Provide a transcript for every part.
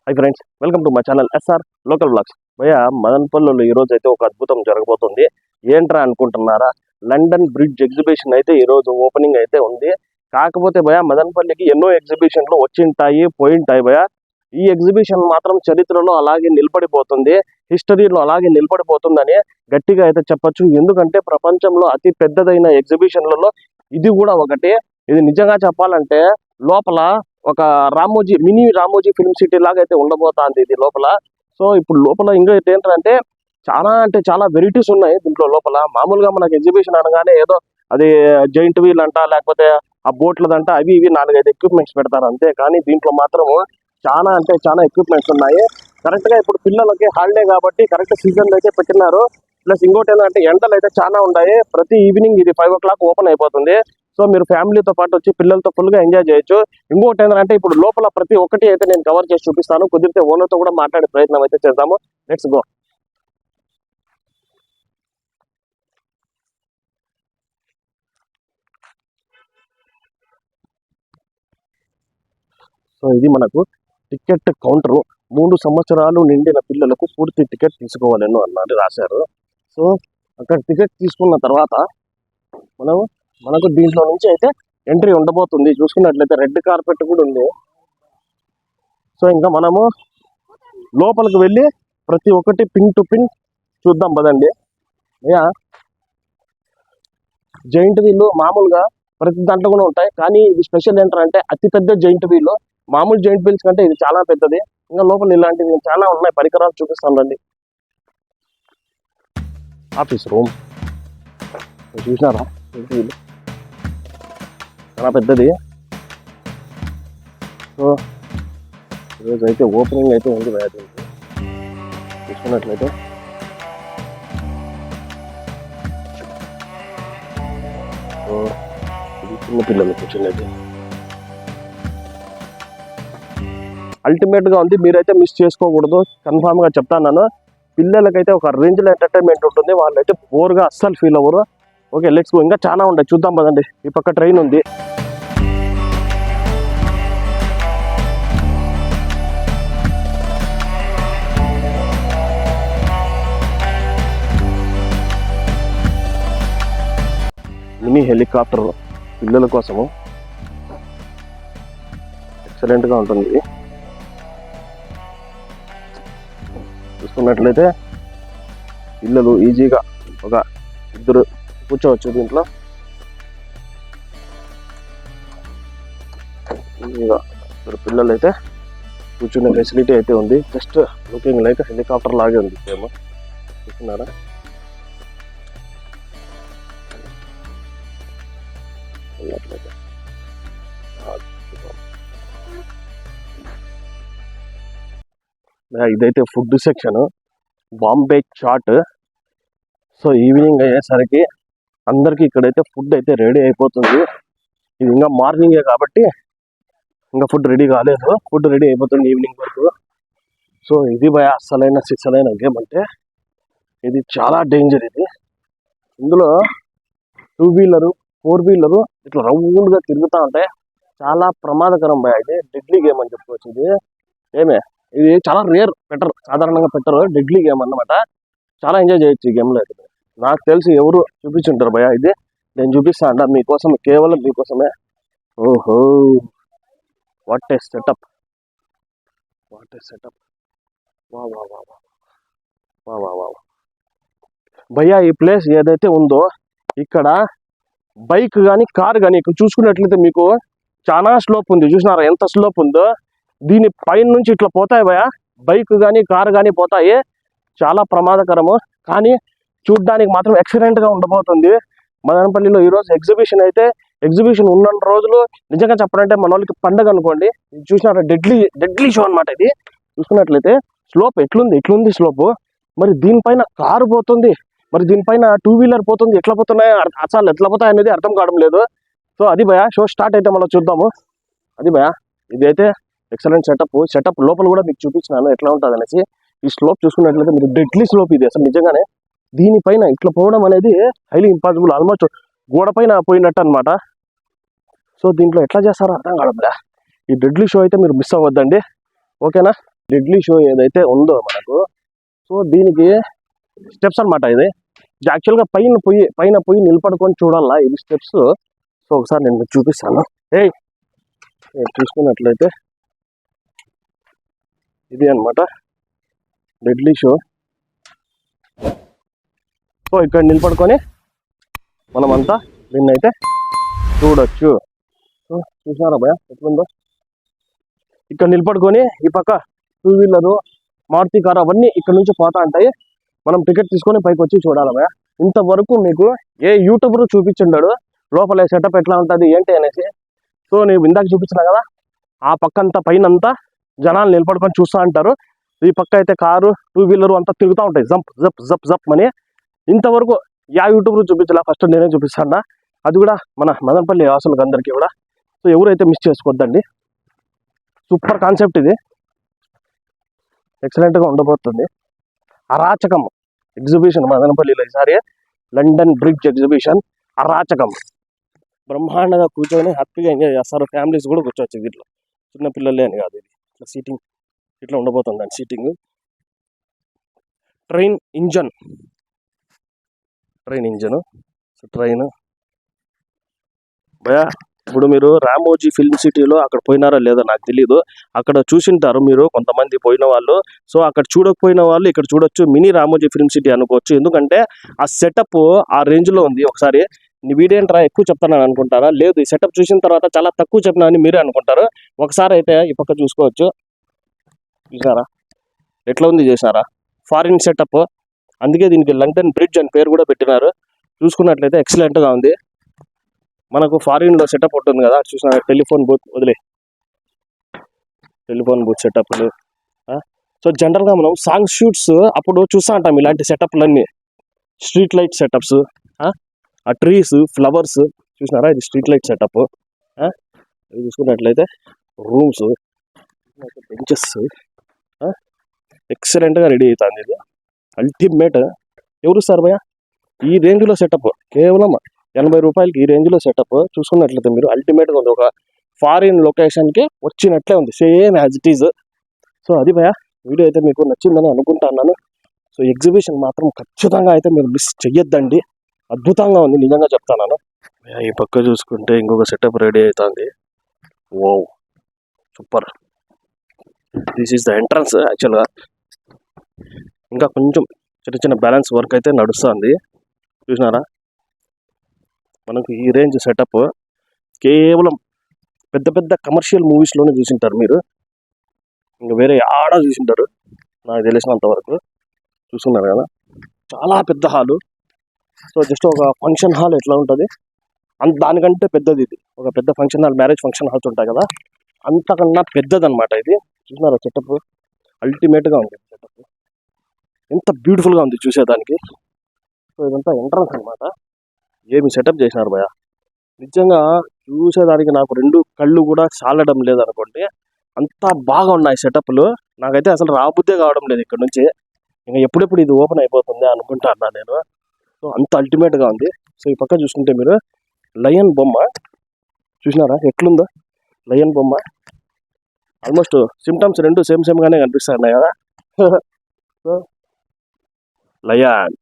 High friends, welcome to my channel SR local blogs. భయ్య మదనపల్లిలో ఈ రోజు అయితే ఒక అద్భుతం జరగబోతుంది. ఏంట్రా అనుకుంటున్నారా? లండన్ బ్రిడ్జ్ ఎగ్జిబిషన్ అయితే ఈ రోజు ఓపెనింగ్ అయితే ఉంది. కాకపోతే భయ్య మదనపల్లికి ఎన్నో ఎగ్జిబిషన్లు వచ్చింటాయి, పోయింటాయి భయ్య. ఈ ఎగ్జిబిషన్ మాత్రం చరిత్రలో అలాగే నిలబడిపోతుంది, హిస్టరీలో అలాగే నిలబడిపోతుందని గట్టిగా అయితే చెప్పొచ్చు. ఎందుకంటే ప్రపంచంలో అతి పెద్దదైన ఎగ్జిబిషన్లలో ఇది కూడా ఒకటి. ఇది నిజంగా చెప్పాలంటే లోపల ఒక Ramoji mini Ramoji film city లాగా అయితే ఉండబోతుంది ఇది లోపల. సో ఇప్పుడు లోపల ఇంకా ఏంటంటే చాలా వెరైటీస్ ఉన్నాయి దీంట్లో లోపల. మామూలుగా మనకి ఎగ్జిబిషన్ అనగానే ఏదో అది జైంట్ వీల్ అంట, లేకపోతే ఆ బోట్లదంట, అవి ఇవి 4-5 ఎక్విప్మెంట్స్ పెడతారు అంతే. కానీ దీంట్లో మాత్రము చాలా ఎక్విప్మెంట్స్ ఉన్నాయి. కరెక్ట్ గా ఇప్పుడు పిల్లలకి హాలిడే కాబట్టి కరెక్ట్ సీజన్ అయితే పెట్టినారు. ప్లస్ ఇంకోటి ఏంటంటే ఎండలు అయితే చాలా ఉన్నాయి. ప్రతి ఈవినింగ్ ఇది 5 o'clock ఓపెన్ అయిపోతుంది. సో మీరు ఫ్యామిలీతో పాటు వచ్చి పిల్లలతో ఫుల్ గా ఎంజాయ్ చేయొచ్చు. ఇంకోటి ఏంటంటే ఇప్పుడు లోపల ప్రతి ఒక్కటి అయితే నేను కవర్ చేసి చూపిస్తాను. కుదిరితే ఓనర్తో కూడా మాట్లాడే ప్రయత్నం అయితే చేద్దాము. Let's go. సో ఇది మనకు టికెట్ కౌంటర్. 3 సంవత్సరాలు నిండిన పిల్లలకు పూర్తి టికెట్ తీసుకోవాలను అన్నది రాశారు. సో అక్కడ టికెట్ తీసుకున్న తర్వాత మనకు దీంట్లో నుంచి అయితే ఎంట్రీ ఉండబోతుంది. చూసుకున్నట్లయితే రెడ్ కార్పెట్ కూడా ఉంది. సో ఇంకా మనము లోపలికి వెళ్ళి ప్రతి ఒక్కటి పిన్ టు పిన్ చూద్దాం పదండి. జైంట్ వీల్ మామూలుగా ప్రతి దాంట్లో కూడా ఉంటాయి, కానీ ఇది స్పెషల్ ఏంటంటే అతి పెద్ద జైంట్ వీల్. మామూలు జైంట్ వీల్స్ కంటే ఇది చాలా పెద్దది. ఇంకా లోపల ఇలాంటివి చాలా ఉన్నాయి, పరికరాలు చూపిస్తాను రండి. ఆఫీస్ రూమ్ చూసినారా? జైంట్ వీల్ చాలా పెద్దది. సో ఈరోజు అయితే ఓపెనింగ్ అయితే ఉంది దీనికి. చూసుకున్నట్లయితే ఇది చిన్న పిల్లలు కూర్చున్నది. అల్టిమేట్ గా ఉంది, మీరైతే మిస్ చేసుకోకూడదు. కన్ఫామ్ గా చెప్తాను. పిల్లలకైతే ఒక రేంజ్ లో ఎంటర్టైన్మెంట్ ఉంటుంది, వాళ్ళైతే బోర్ గా అస్సలు ఫీల్ అవ్వరు. Okay let's go. ఇంకా చాలా ఉంటాయి, చూద్దాం పదండి. ఈ పక్క ట్రైన్ ఉంది. మినీ హెలికాప్టర్ పిల్లల కోసము ఎక్సలెంట్ గా ఉంటుంది. చూసుకున్నట్లయితే పిల్లలు ఈజీగా ఒక 2 కూర్చోవచ్చు దీంట్లో. ఈజీగా 2 పిల్లలు అయితే కూర్చునే ఫెసిలిటీ అయితే ఉంది. జస్ట్ లుకింగ్ లైక్ హెలికాప్టర్ లాగే ఉంది సేమ్. చూస్తున్నారా? ఇదైతే food section, Bombay chaat. So evening అయ్యేసరికి అందరికి ఇక్కడైతే ఫుడ్ అయితే రెడీ అయిపోతుంది. ఇది ఇంకా మార్నింగే కాబట్టి ఇంకా ఫుడ్ రెడీ కాలేదు. ఫుడ్ రెడీ అయిపోతుంది ఈవినింగ్ వరకు. సో ఇది భయ అసలైన గేమ్ అంటే ఇది చాలా డేంజర్. ఇది ఇందులో 2 వీలరు 4 వీలరు ఇట్లా రౌండ్గా తిరుగుతూ ఉంటాయి. చాలా ప్రమాదకరం భయ. ఇది డెడ్లీ గేమ్ అని చెప్పుకోవచ్చు. ఇది చాలా రేర్, సాధారణంగా పెట్టరు. డెడ్లీ గేమ్ అన్నమాట. చాలా ఎంజాయ్ చేయొచ్చు ఈ గేమ్లో అయితే. నాకు తెలిసి ఎవరు చూపించుంటారు భయ. ఇది నేను చూపిస్తా అంట మీకోసం, కేవలం మీకోసమే. ఓహో, వాట్ ఏ సెటప్. వా వా వా వా వా వా భయ్యా, ఈ ప్లేస్ ఏదైతే ఉందో ఇక్కడ బైక్ కానీ కార్ కానీ ఇక్కడ చూసుకున్నట్లయితే మీకు చాలా స్లోప్ ఉంది. చూసినారా ఎంత స్లోప్ ఉందో? దీని పైన నుంచి ఇట్లా పోతాయి భయ. బైక్ కానీ కార్ కానీ పోతాయి. చాలా ప్రమాదకరము, కానీ చూడ్డానికి మాత్రం ఎక్సలెంట్ గా ఉండబోతుంది. మదనపల్లిలో ఈరోజు ఎగ్జిబిషన్ ఉన్న రోజులు నిజంగా చెప్పాలంటే మన వాళ్ళకి పండగ అనుకోండి. ఇది చూసినారా? డెడ్లీ షో అనమాట. ఇది చూసుకున్నట్లయితే స్లోప్ ఎట్లుంది స్లోప్. మరి దీనిపైన కారు పోతుంది, మరి దీనిపైన 2 వీలర్ పోతుంది. ఎట్లా పోతున్నాయి అసలు, ఎట్లా పోతాయి అనేది అర్థం కావడం లేదు. సో అది భయ, షో స్టార్ట్ అయితే మనం చూద్దాము. అది భయ, ఇదైతే ఎక్సలెంట్ సెటప్. లోపల కూడా మీకు చూపించినాను ఎట్లా ఉంటుంది అనేసి. ఈ స్లోప్ చూసుకున్నట్లయితే మీరు డెడ్లీ స్లోప్ ఇది అసలు నిజంగానే. దీనిపైన ఇట్లా పోవడం అనేది హైలీ ఇంపాసిబుల్. ఆల్మోస్ట్ గోడ పైన పోయినట్టు అనమాట. సో దీంట్లో ఎట్లా చేస్తారో అర్థం కావట్లే. ఈ డెడ్లీ షో అయితే మీరు మిస్ అవ్వద్దండి, ఓకేనా? డెడ్లీ షో ఏదైతే ఉందో మనకు, సో దీనికి స్టెప్స్ అన్నమాట. ఇది యాక్చువల్గా పైన పోయి నిలబడుకొని చూడాలా ఇది స్టెప్స్. సో ఒకసారి నేను మీకు చూపిస్తాను. చూసుకున్నట్లయితే ఇది అన్నమాట డెడ్లీ షో. సో ఇక్కడ నిలబడుకొని మనమంతా దీన్ని అయితే చూడొచ్చు. సో చూసారా భయ ఎట్లుందో. ఇక్కడ నిలబడుకొని ఈ పక్క 2 వీలరు మారుతి కారు అవన్నీ ఇక్కడ నుంచి పోతా ఉంటాయి. మనం టికెట్ తీసుకొని పైకి వచ్చి చూడాలి భయ. ఇంతవరకు మీకు ఏ యూట్యూబర్ చూపించుండాడు లోపల సెటప్ ఎట్లా ఉంటుంది ఏంటి అనేసి. సో నేను ఇందాక చూపించిన కదా, ఆ పక్క అంతా పైన అంతా జనాలు నిలబడుకొని చూస్తూ ఉంటారు. ఈ పక్క అయితే కారు 2 వీలరు అంతా తిరుగుతూ ఉంటాయి, జంప్ జప్ జప్ జప్ అని. ఇంతవరకు యా యూట్యూబర్ చూపించాలా, ఫస్ట్ నేనే చూపిస్తాను. అది కూడా మన మదనపల్లి వాసులకు అందరికీ కూడా. సో ఎవరైతే మిస్ చేసుకోవద్దండి. సూపర్ కాన్సెప్ట్ ఇది, ఎక్సలెంట్గా ఉండబోతుంది. అరాచకం ఎగ్జిబిషన్ మదనపల్లిలో ఈసారి లండన్ బ్రిడ్జ్ ఎగ్జిబిషన్ అరాచకం. బ్రహ్మాండంగా కూర్చొని హ్యాపీగా ఎంజాయ్ చేస్తారు. ఫ్యామిలీస్ కూడా కూర్చోవచ్చు దీంట్లో, చిన్నపిల్లలే అని కాదు. ఇది ఇట్లా సీటింగ్ ఇట్లా ఉండబోతుందండి seating. Train engine so train భయా. ఇప్పుడు మీరు రామోజీ ఫిల్మ్ సిటీలో అక్కడ పోయినారో లేదో నాకు తెలియదు. అక్కడ చూసింటారు మీరు కొంతమంది పోయిన వాళ్ళు. సో అక్కడ చూడకపోయిన వాళ్ళు ఇక్కడ చూడొచ్చు. మినీ రామోజీ ఫిల్మ్ సిటీ అనుకోవచ్చు. ఎందుకంటే ఆ సెటప్ ఆ రేంజ్లో ఉంది. ఒకసారి వీడేంట్రా ఎక్కువ చెప్తానని అనుకుంటారా? లేదు, ఈ సెటప్ చూసిన తర్వాత చాలా తక్కువ చెప్పినా అని మీరే అనుకుంటారు. ఒకసారి అయితే ఈ పక్క చూసుకోవచ్చు. చూసారా ఎట్లా ఉంది, చేశారా? ఫారిన్ సెటప్, అందుకే దీనికి లండన్ బ్రిడ్జ్ అని పేరు కూడా పెట్టినారు. చూసుకున్నట్లయితే ఎక్సలెంట్గా ఉంది. మనకు ఫారిన్లో సెటప్ ఉంటుంది కదా, చూసిన టెలిఫోన్ బూత్ సెటప్లు. సో జనరల్గా మనం సాంగ్ షూట్స్ అప్పుడు చూస్తూ ఉంటాం ఇలాంటి సెటప్లన్నీ. స్ట్రీట్ లైట్ సెటప్స్, ఆ ట్రీస్, ఫ్లవర్స్ చూసినారా? ఇది స్ట్రీట్ లైట్ సెటప్. ఇది చూసుకున్నట్లయితే రూమ్స్, బెంచెస్ ఎక్సలెంట్గా రెడీ అవుతుంది. ఇది అల్టిమేట్. ఎవరు సార్ భయ ఈ రేంజ్లో సెటప్? కేవలం 80 రూపాయలకి ఈ రేంజ్లో సెటప్ చూసుకున్నట్లయితే మీరు అల్టిమేట్గా ఉంది. ఒక ఫారిన్ లొకేషన్కి వచ్చినట్లే ఉంది, same as it is. So అది భయ, వీడియో అయితే మీకు నచ్చిందని అనుకుంటున్నాను. సో ఎగ్జిబిషన్ మాత్రం ఖచ్చితంగా అయితే మీరు మిస్ చెయ్యొద్దండి. అద్భుతంగా ఉంది, నిజంగా చెప్తాను. ఈ పక్క చూసుకుంటే ఇంకొక సెటప్ రెడీ అవుతుంది. Oh super. This is the entrance. యాక్చువల్గా ఇంకా కొంచెం చిన్న బ్యాలెన్స్ వర్క్ అయితే నడుస్తుంది. చూసినారా? మనకు ఈ రేంజ్ సెటప్ కేవలం పెద్ద పెద్ద కమర్షియల్ మూవీస్లోనే చూసింటారు మీరు. ఇంకా వేరే ఆడ చూసింటారు నాకు తెలిసినంత వరకు. చూస్తున్నారు కదా, చాలా పెద్ద హాలు. సో జస్ట్ ఒక ఫంక్షన్ హాల్ ఎట్లా ఉంటుంది దానికంటే పెద్దది ఇది. ఒక పెద్ద function hall, marriage function halls ఉంటాయి కదా, అంతకన్నా పెద్దదన్నమాట ఇది. చూసినారా సెటప్? అల్టిమేట్గా ఉంది సెటప్, ఎంత బ్యూటిఫుల్గా ఉంది చూసేదానికి. సో ఇదంతా ఎంట్రన్స్ అనమాట. ఏమి సెటప్ చేసినారు భయ, నిజంగా చూసేదానికి నాకు 2 కళ్ళు కూడా చాలడం లేదనుకోండి, అంతా బాగా ఉన్నాయి సెటప్లు. నాకైతే అసలు రాబుద్దే కావడం లేదు ఇక్కడ నుంచి. ఇంకా ఎప్పుడెప్పుడు ఇది ఓపెన్ అయిపోతుంది అనుకుంటా అన్నా నేను. సో అంత అల్టిమేట్గా ఉంది. సో ఈ పక్క చూసుకుంటే మీరు లయన్ బొమ్మ చూసినారా ఎట్లుందో? లయన్ బొమ్మ ఆల్మోస్ట్ సిమ్టమ్స్ 2 సేమ్గానే కనిపిస్తున్నాయి కదా. So lion,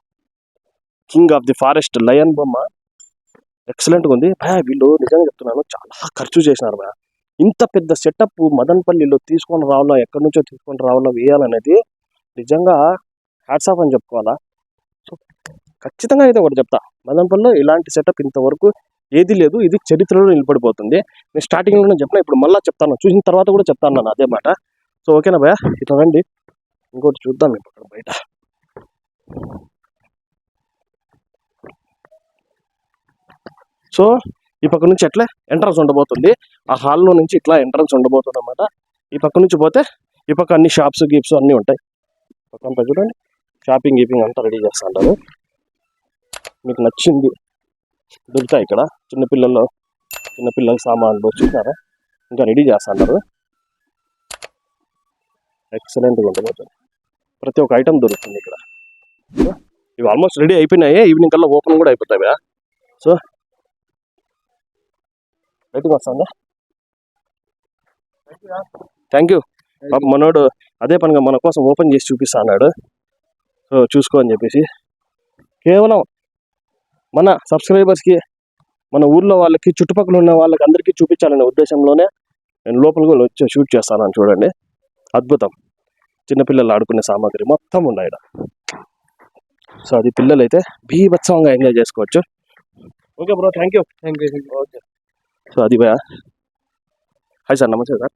king of the forest lion బొమ్మ ఎక్సలెంట్గా ఉంది. వీళ్ళు నిజంగా చెప్తున్నాను చాలా ఖర్చు చేసినారు భయ. ఇంత పెద్ద సెటప్ మదనపల్లిలో తీసుకొని రావాలో, ఎక్కడి నుంచో తీసుకొని రావాలో వేయాలనేది నిజంగా హ్యాట్స్ ఆఫ్ అని చెప్పుకోవాలా. సో ఖచ్చితంగా అయితే ఒకటి చెప్తా, మదనపల్లిలో ఇలాంటి సెటప్ ఇంతవరకు ఏది లేదు. ఇది చరిత్రలో నిలబడిపోతుంది. నేను స్టార్టింగ్లోనే చెప్పిన, ఇప్పుడు మళ్ళీ చెప్తాను, చూసిన తర్వాత కూడా చెప్తాను నేను అదే మాట. సో ఓకేనా భయ, ఇట్లా రండి. ఇంకోటి చూద్దాం ఇప్పుడు బయట. సో ఈ పక్క నుంచి ఎట్లా ఎంట్రన్స్ ఉండబోతుంది, ఆ హాల్లో నుంచి ఇట్లా ఎంట్రన్స్ ఉండబోతుంది అన్నమాట. ఈ పక్క నుంచి పోతే ఈ పక్క అన్ని షాప్స్ గీప్స్ అన్నీ ఉంటాయి. పక్క అంతా చూడండి, షాపింగ్ గీపింగ్ అంతా రెడీ చేస్తూ ఉంటారు. మీకు నచ్చింది దొరుకుతాయి ఇక్కడ. చిన్నపిల్లల సామాన్లు చూసారా, ఇంకా రెడీ చేస్తూ ఉంటారు. ఎక్సలెంట్గా ఉండబోతుంది. ప్రతి ఒక్క ఐటమ్ దొరుకుతుంది ఇక్కడ. ఇవి ఆల్మోస్ట్ రెడీ అయిపోయినాయి, ఈవినింగ్ కల్లా ఓపెన్ కూడా అయిపోతాయి. సో రైట్గా వస్తుందా? Thank you. పాప మనోడు అదే పనిగా మన కోసం ఓపెన్ చేసి చూపిస్తా అన్నాడు. సో చూసుకో అని చెప్పేసి కేవలం మన సబ్స్క్రైబర్స్కి, మన ఊర్లో వాళ్ళకి, చుట్టుపక్కల ఉన్న వాళ్ళకి అందరికీ చూపించాలనే ఉద్దేశంలోనే నేను లోపలికి వచ్చి షూట్ చేస్తాను. చూడండి, అద్భుతం. చిన్నపిల్లలు ఆడుకునే సామాగ్రి మొత్తం ఉన్నాయి. సో అది పిల్లలు అయితే బీభత్సంగా ఎంజాయ్ చేసుకోవచ్చు. Okay bro, thank you. Okay. So అది భయ. హాయ్ సార్, నమస్తే సార్.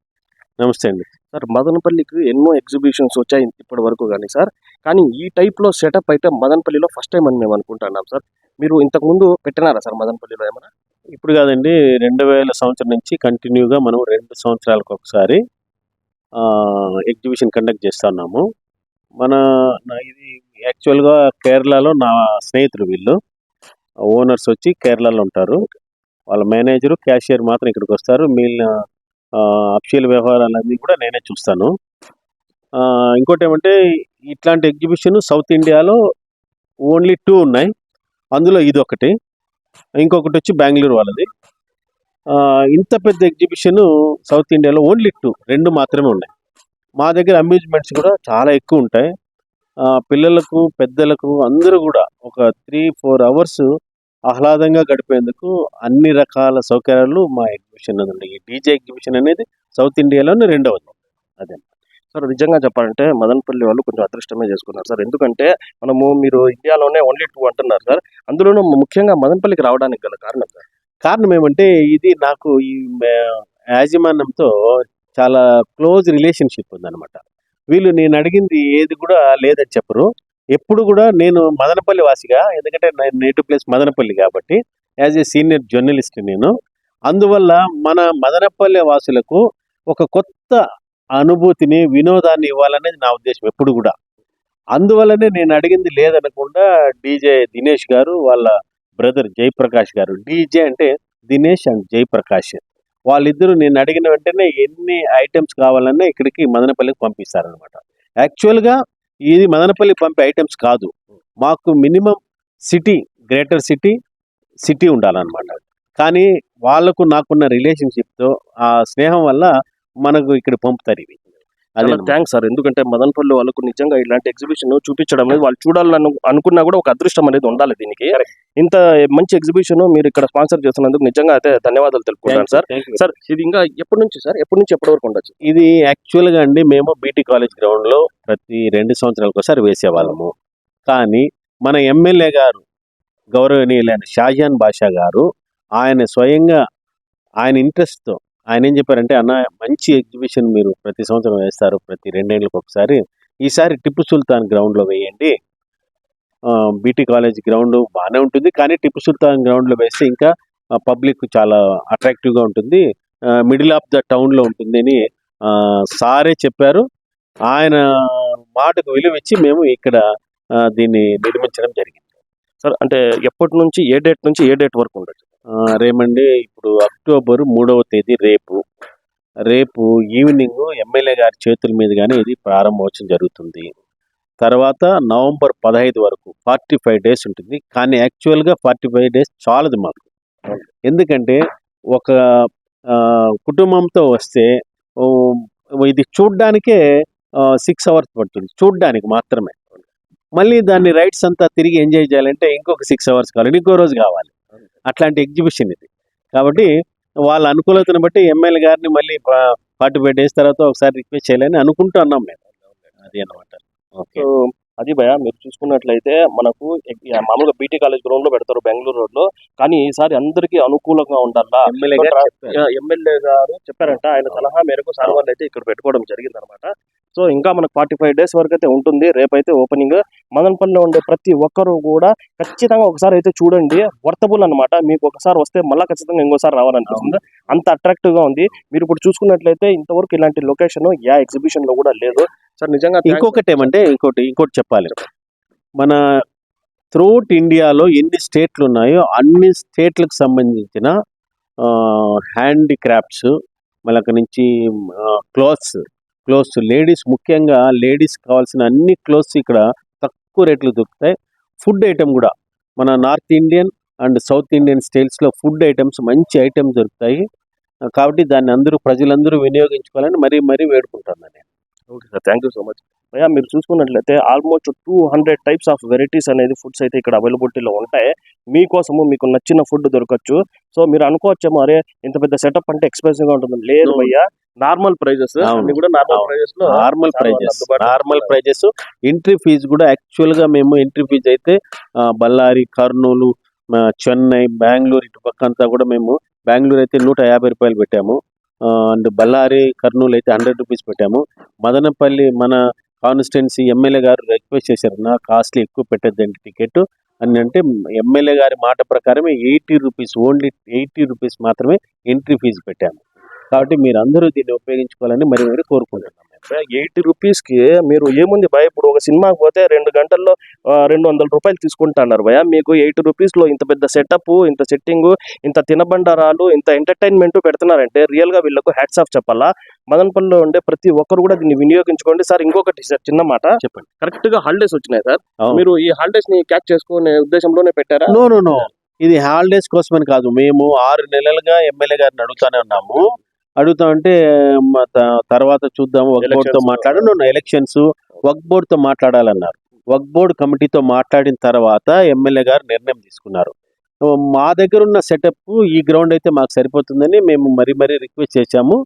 నమస్తే అండి సార్, మదనపల్లికి ఎన్నో ఎగ్జిబిషన్స్ వచ్చాయి ఇప్పటి వరకు కానీ సార్, కానీ ఈ టైప్లో సెటప్ అయితే మదనపల్లిలో ఫస్ట్ టైం అని మేము అనుకుంటున్నాం సార్. మీరు ఇంతకుముందు పెట్టినారా సార్ మదనపల్లిలో ఏమైనా? ఇప్పుడు కాదండి, 2000 సంవత్సరం నుంచి కంటిన్యూగా మనం 2 సంవత్సరాలకు ఒకసారి ఎగ్జిబిషన్ కండక్ట్ చేస్తున్నాము. ఇది యాక్చువల్గా కేరళలో నా స్నేహితులు, వీళ్ళు ఓనర్స్ వచ్చి కేరళలో ఉంటారు. వాళ్ళ మేనేజరు, క్యాషియర్ మాత్రం ఇక్కడికి వస్తారు. మిగిలిన అఫీషియల్ వ్యవహారాలన్నీ కూడా నేనే చూస్తాను. ఇంకోటి ఏమంటే, ఇట్లాంటి ఎగ్జిబిషన్ సౌత్ ఇండియాలో ఓన్లీ 2 ఉన్నాయి. అందులో ఇది ఒకటి, ఇంకొకటి వచ్చి బెంగళూరు వాళ్ళది. ఇంత పెద్ద ఎగ్జిబిషన్ సౌత్ ఇండియాలో ఓన్లీ 2 మాత్రమే ఉన్నాయి. మా దగ్గర అమ్యూజ్మెంట్స్ కూడా చాలా ఎక్కువ ఉంటాయి. పిల్లలకు, పెద్దలకు అందరూ కూడా ఒక 3-4 అవర్స్ ఆహ్లాదంగా గడిపేందుకు అన్ని రకాల సౌకర్యాలు మా ఎగ్జిబిషన్ ఉంది. ఈ డీజే ఎగ్జిబిషన్ అనేది సౌత్ ఇండియాలోనే 2వది. అదే సార్, నిజంగా చెప్పాలంటే మదనపల్లి వాళ్ళు కొంచెం అదృష్టమే చేసుకున్నారు సార్. ఎందుకంటే మీరు ఇండియాలోనే ఓన్లీ 2 అంటున్నారు సార్. అందులోనూ ముఖ్యంగా మదనపల్లికి రావడానికి గల కారణం సార్? కారణం ఏమంటే, ఇది నాకు ఈ యాజమాన్యంతో చాలా క్లోజ్ రిలేషన్షిప్ ఉందన్నమాట. వీళ్ళు నేను అడిగింది ఏది కూడా లేదని చెప్పరు. ఎప్పుడు కూడా నేను మదనపల్లి వాసిగా, ఎందుకంటే నా నేటివ్ ప్లేస్ మదనపల్లి కాబట్టి, యాజ్ ఏ సీనియర్ జర్నలిస్ట్ నేను. అందువల్ల మన మదనపల్లి వాసులకు ఒక కొత్త అనుభూతిని, వినోదాన్ని ఇవ్వాలనేది నా ఉద్దేశం ఎప్పుడు కూడా. అందువల్లనే నేను అడిగింది లేదనకుండా డీజే దినేష్ గారు, వాళ్ళ బ్రదర్ జయప్రకాష్ గారు, డీజే అంటే దినేష్ అండ్ జయప్రకాష్, వాళ్ళిద్దరూ నేను అడిగిన వెంటనే ఎన్ని ఐటమ్స్ కావాలన్నా ఇక్కడికి మదనపల్లికి పంపిస్తారనమాట. యాక్చువల్గా ఇది మదనపల్లి పంపే ఐటమ్స్ కాదు, మాకు మినిమం గ్రేటర్ సిటీ ఉండాలన్నమాట. కానీ వాళ్ళకు నాకున్న రిలేషన్షిప్తో, ఆ స్నేహం వల్ల మనకు ఇక్కడ పంపుతారు ఇవి. అదే థ్యాంక్స్ సార్. ఎందుకంటే మదనపల్లి వాళ్ళకు నిజంగా ఇలాంటి ఎగ్జిబిషన్ చూపించడం అనేది, వాళ్ళు చూడాలని అనుకున్నా కూడా ఒక అదృష్టం అనేది ఉండాలి దీనికి. ఇంత మంచి ఎగ్జిబిషన్ మీరు ఇక్కడ స్పాన్సర్ చేస్తున్నందుకు నిజంగా అయితే ధన్యవాదాలు తెలుపుకుంటాను సార్. సార్, ఇది ఇంకా ఎప్పటి నుంచి సార్, ఎప్పటి నుంచి ఎప్పటి వరకు ఉండొచ్చు? ఇది యాక్చువల్గా అండి, మేము బీటీ కాలేజ్ గ్రౌండ్లో ప్రతి 2 సంవత్సరాలకు ఒకసారి వేసేవాళ్ళము. కానీ మన ఎమ్మెల్యే గారు, గౌరవనీయులైన షాజహాన్ బాషా గారు, ఆయన స్వయంగా ఆయన ఇంట్రెస్ట్తో ఆయన ఏం చెప్పారంటే, అన్న మంచి ఎగ్జిబిషన్ మీరు ప్రతి సంవత్సరం వేస్తారు, ప్రతి 2 ఏళ్ళకి ఒకసారి, ఈసారి టిప్పు సుల్తాన్ గ్రౌండ్లో వేయండి. బీటీ కాలేజ్ గ్రౌండ్ బాగానే ఉంటుంది, కానీ టిప్పు సుల్తాన్ గ్రౌండ్లో వేస్తే ఇంకా పబ్లిక్ చాలా అట్రాక్టివ్గా ఉంటుంది, మిడిల్ ఆఫ్ ద టౌన్లో ఉంటుంది అని సారే చెప్పారు. ఆయన మాటకు విలువ ఇచ్చి మేము ఇక్కడ దీన్ని నిర్మించడం జరిగింది సార్. అంటే ఎప్పటి నుంచి, ఏ డేట్ నుంచి ఏ డేట్ వరకు ఉండొచ్చు? రేమండి, ఇప్పుడు అక్టోబర్ 3వ తేదీ రేపు ఈవినింగ్ ఎమ్మెల్యే గారి చేతుల మీదుగానే ఇది ప్రారంభోత్సవం జరుగుతుంది. తర్వాత నవంబర్ 15 వరకు 45 డేస్ ఉంటుంది. కానీ యాక్చువల్గా 45 డేస్ చాలదు మాకు. ఎందుకంటే ఒక కుటుంబంతో వస్తే ఇది చూడ్డానికే 6 అవర్స్ పడుతుంది, చూడ్డానికి మాత్రమే. మళ్ళీ దాన్ని రైడ్స్ అంతా తిరిగి ఎంజాయ్ చేయాలంటే ఇంకొక 6 అవర్స్ కావాలి, ఇంకో రోజు కావాలి. అట్లాంటి ఎగ్జిబిషన్ ఇది. కాబట్టి వాళ్ళ అనుకూలతను బట్టి ఎమ్మెల్యే గారిని మళ్ళీ 45 డేస్ తర్వాత ఒకసారి రిక్వెస్ట్ చేయాలని అనుకుంటున్నాం మేము. అది అన్నమాట. ఓకే. అది భయ, మీరు చూసుకున్నట్లయితే మనకు మామూలుగా బీటీ కాలేజ్ గ్రౌండ్ లో పెడతారు బెంగళూరు రోడ్ లో, కానీ ఈసారి అందరికీ అనుకూలంగా ఉండాలా ఎమ్మెల్యే గారు చెప్పారంట. ఆయన సలహా మేరకు సార్ వాళ్ళు అయితే ఇక్కడ పెట్టుకోవడం జరిగింది అనమాట. సో ఇంకా మనకు 45 డేస్ వరకు అయితే ఉంటుంది. రేపైతే ఓపెనింగ్. మదనపల్లిలో ఉండే ప్రతి ఒక్కరు కూడా ఖచ్చితంగా ఒకసారి అయితే చూడండి, వర్తబుల్ అనమాట. మీకు ఒకసారి వస్తే మళ్ళీ ఖచ్చితంగా ఇంకోసారి రావాలనిపిస్తుంది, అంత అట్రాక్టివ్ గా ఉంది. మీరు ఇప్పుడు చూసుకున్నట్లయితే ఇంతవరకు ఇలాంటి లొకేషన్ ఏ ఎగ్జిబిషన్ లో కూడా లేదు సార్. నిజంగా ఇంకొకటి ఏమంటే, ఇంకోటి చెప్పాలి, మన త్రూట్ ఇండియాలో ఎన్ని స్టేట్లు ఉన్నాయో అన్ని స్టేట్లకు సంబంధించిన హ్యాండీక్రాఫ్ట్స్, మళ్ళీ అక్కడి నుంచి క్లోత్స్ లేడీస్, ముఖ్యంగా లేడీస్ కావాల్సిన అన్ని క్లోత్స్ ఇక్కడ తక్కువ రేట్లు దొరుకుతాయి. ఫుడ్ ఐటమ్ కూడా మన north Indian and south Indian స్టైల్స్లో ఫుడ్ ఐటమ్స్, మంచి ఐటమ్స్ దొరుకుతాయి. కాబట్టి దాన్ని ప్రజలందరూ వినియోగించుకోవాలని మరీ వేడుకుంటున్నాను నేను. Okay sir, thank you so much. భయ్యా మీరు చూసుకున్నట్లయితే ఆల్మోస్ట్ 200 టైప్స్ ఆఫ్ వెరైటీస్ అనేది ఫుడ్స్ అయితే ఇక్కడ అవైలబిలిటీలో ఉంటాయి. మీకోసము మీకు నచ్చిన ఫుడ్ దొరకచ్చు. సో మీరు అనుకోవచ్చేమో అరే ఇంత పెద్ద సెటప్ అంటే ఎక్స్పెన్సివ్ గా ఉంటుంది. లేదు అవును. భయ్యా, నార్మల్ ప్రైజెస్ అవును. అన్ని కూడా నార్మల్ అవును. ప్రైజెస్ లో నార్మల్ ప్రైజెస్ ఎంట్రీ ఫీజు కూడా యాక్చువల్ గా మేము ఎంట్రీ ఫీజు అయితే బళ్ళారి, కర్నూలు, చెన్నై, బెంగళూరు ఇటు పక్క అంతా కూడా మేము బెంగళూరు అయితే 150 రూపాయలు పెట్టాము. అండ్ బళ్ళారి, కర్నూలు అయితే 100 రూపీస్ పెట్టాము. మదనపల్లి మన కాన్స్టిట్యున్సీ ఎమ్మెల్యే గారు రిక్వెస్ట్ చేశారు, నా కాస్ట్లీ ఎక్కువ పెట్టద్దండి టికెట్ అని. అంటే ఎమ్మెల్యే గారి మాట ప్రకారమే 80 రూపీస్, ఓన్లీ 80 రూపీస్ మాత్రమే ఎంట్రీ ఫీజు పెట్టాము. కాబట్టి మీరు అందరూ దీన్ని ఉపయోగించుకోవాలని మరి కోరుకుంటున్నాం. 80 రూపీస్ కి మీరు ఏముంది భయ, ఇప్పుడు ఒక సినిమాకి పోతే 2 గంటల్లో 200 రూపాయలు తీసుకుంటున్నారు భయ. మీకు 80 రూపీస్ లో ఇంత పెద్ద సెటప్, ఇంత సెట్టింగ్, ఇంత తినబండారాలు, ఇంత ఎంటర్టైన్మెంట్ పెడుతున్నారంటే రియల్ గా వీళ్ళకు హ్యాట్స్ ఆఫ్ చెప్పాలా. మదనపల్లిలో ఉండే ప్రతి ఒక్కరు కూడా దీన్ని వినియోగించుకోండి. సార్ ఇంకొకటి సార్ చిన్న మాట, చెప్పండి. కరెక్ట్ గా హాలిడేస్ వచ్చినాయి సార్, అవును. మీరు ఈ హాలిడేస్ ని క్యాచ్ చేసుకునే ఉద్దేశంలోనే పెట్టారా? నో, ఇది హాలిడేస్ కోసమని కాదు. మేము 6 నెలలుగా ఎమ్మెల్యే గారిని అడుగుతానే ఉన్నాము. అడుగుతామంటే తర్వాత చూద్దాము, వక్ బోర్డుతో ఎలక్షన్స్ వక్ బోర్డుతో మాట్లాడాలన్నారు. వక్ బోర్డు కమిటీతో మాట్లాడిన తర్వాత ఎమ్మెల్యే గారు నిర్ణయం తీసుకున్నారు. మా దగ్గర ఉన్న సెటప్ ఈ గ్రౌండ్ అయితే మాకు సరిపోతుందని మేము మరీ రిక్వెస్ట్ చేశాము.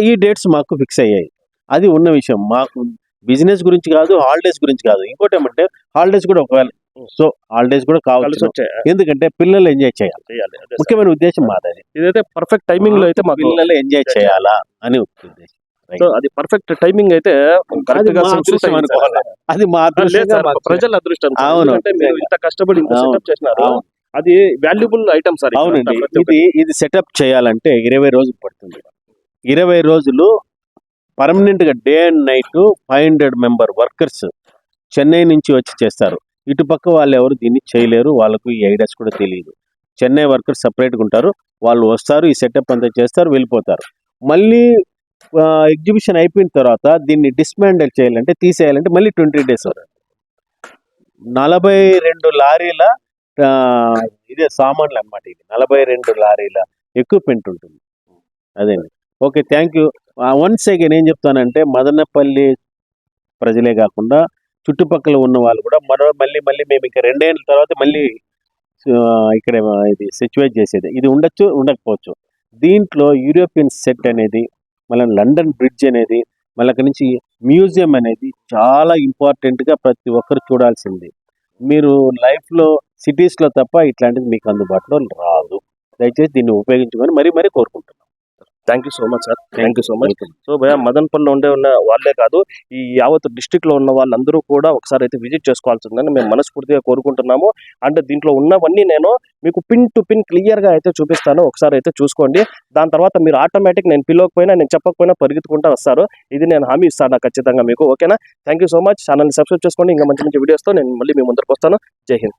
ఈ డేట్స్ మాకు ఫిక్స్ అయ్యాయి. అది ఉన్న విషయం. మాకు బిజినెస్ గురించి కాదు, హాలిడేస్ గురించి కాదు. ఇంకోటి ఏమంటే హాలిడేస్ కూడా ఒకవేళ హాలిడేస్ కూడా కావచ్చు, ఎందుకంటే పిల్లలు ఎంజాయ్ చేయాలి. ముఖ్యమైన ఉద్దేశం మాది. ఇదైతే పర్ఫెక్ట్ టైమింగ్ లో అయితే మాకు పిల్లలు ఎంజాయ్ చేయాలా అని ఉద్దేశం. సో అది పర్ఫెక్ట్ టైమింగ్ అయితే అది మా అదృష్టం అనుకోవాలి. అది మా అదృష్టంగా ప్రజల అదృష్టం. అవును. అంటే మీరు ఇంత కష్టపడి ఇంత అవును. సెటప్ చేసినారు, అవును. అది వాల్యుబుల్ ఐటమ్ సార్. అవునండి. ఇది సెటప్ చేయాలంటే 20 రోజులు పడుతుంది. 20 రోజులు పర్మనెంట్ గా day and night 500 member workers Chennai నుంచి వచ్చి చేస్తారు. ఇటుపక్క వాళ్ళు ఎవరు దీన్ని చేయలేరు, వాళ్ళకు ఈ ఐడియాస్ కూడా తెలియదు. చెన్నై వర్కర్స్ సపరేట్గా ఉంటారు, వాళ్ళు వస్తారు, ఈ సెటప్ అంతా చేస్తారు, వెళ్ళిపోతారు. మళ్ళీ ఎగ్జిబిషన్ అయిపోయిన తర్వాత దీన్ని డిస్మాండిల్ చేయాలంటే, తీసేయాలంటే మళ్ళీ 20 డేస్. 42 లారీల ఇదే సామాన్లు అన్నమాట. ఇది 42 లారీల ఎక్విప్మెంట్ ఉంటుంది. అదేండి. Okay, thank you. Once again ఏం చెప్తానంటే, మదనపల్లి ప్రజలే కాకుండా చుట్టుపక్కల ఉన్న వాళ్ళు కూడా మళ్ళీ మేము ఇంకా 2 ఏళ్ళ తర్వాత మళ్ళీ ఇక్కడ ఇది సిచ్యువేట్ చేసేది. ఇది ఉండొచ్చు, ఉండకపోవచ్చు. దీంట్లో యూరోపియన్ సెట్ అనేది, మళ్ళీ లండన్ బ్రిడ్జ్ అనేది, మళ్ళీ అక్కడి నుంచి మ్యూజియం అనేది చాలా ఇంపార్టెంట్గా ప్రతి ఒక్కరు చూడాల్సింది. మీరు లైఫ్లో సిటీస్లో తప్ప ఇట్లాంటిది మీకు అందుబాటులో రాదు. దయచేసి దీన్ని ఉపయోగించుకొని మరీ కోరుకుంటున్నాను. Thank you so much sir, thank you so much. So భయ, మదనపల్లిలో ఉన్న వాళ్ళే కాదు, ఈ యావత్ డిస్ట్రిక్ట్ లో ఉన్న వాళ్ళందరూ కూడా ఒకసారి అయితే విజిట్ చేసుకోవాల్సిందని మేము మనస్ఫూర్తిగా కోరుకుంటున్నాము. అంటే దీంట్లో ఉన్నవన్నీ నేను మీకు పిన్ టు పిన్ క్లియర్ గా అయితే చూపిస్తాను, ఒకసారి అయితే చూసుకోండి. దాని తర్వాత మీరు ఆటోమేటిక్ నేను పిలవకపోయినా, నేను చెప్పకపోయినా పరిగెత్తుకుంటూ వస్తారు. ఇది నేను హామీ ఇస్తాను ఖచ్చితంగా మీకు. ఓకేనా? Thank you so much. ఛానల్ని సబ్స్క్రైబ్ చేసుకోండి. ఇంకా మంచి వీడియోస్తో నేను మళ్ళీ మీ ముందరికి వస్తాను. జై హింద్.